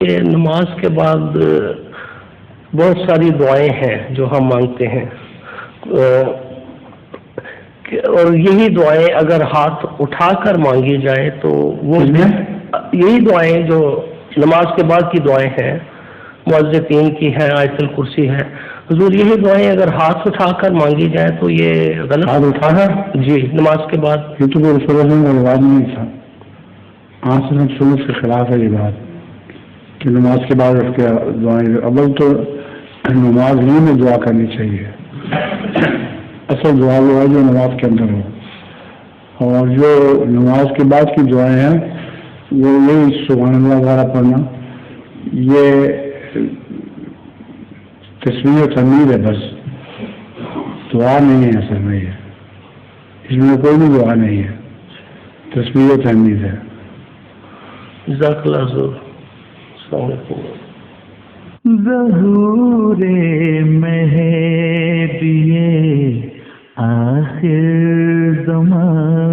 کہ نماز کے بعد بہت ساری دعائیں ہیں جو ہم مانگتے ہیں، اور یہی دعائیں اگر ہاتھ اٹھا کر مانگی جائیں تو وہ یہی دعائیں جو نماز کے بعد کی دعائیں ہیں، معوذتین کی ہے، آیت الکرسی ہے، حضور یہی دعائیں اگر ہاتھ اٹھا کر مانگی جائیں تو یہ غلط؟ ہاتھ اٹھا کر؟ جی، نماز کے بعد یہ تو رسول اللہ کا رواج نہیں تھا، آج سے سنت کے خلاف ہے یہ بات کہ نماز کے بعد اس کے دعائیں. اول تو نماز ہی میں دعا کرنی چاہیے، اصل دعا وہ ہے جو نماز کے اندر ہو، اور جو نماز کے بعد کی دعائیں ہیں وہ یہی سبحان اللہ وغیرہ پڑھنا، یہ تسبیح و تحمید ہے، بس دعا نہیں ہے. اصل میں یہ اس میں کوئی بھی دعا نہیں ہے، تسبیح و تحمید ہے. جزاک اللہ حضور. السلام علیکم. ظہور مہدی آخر زمان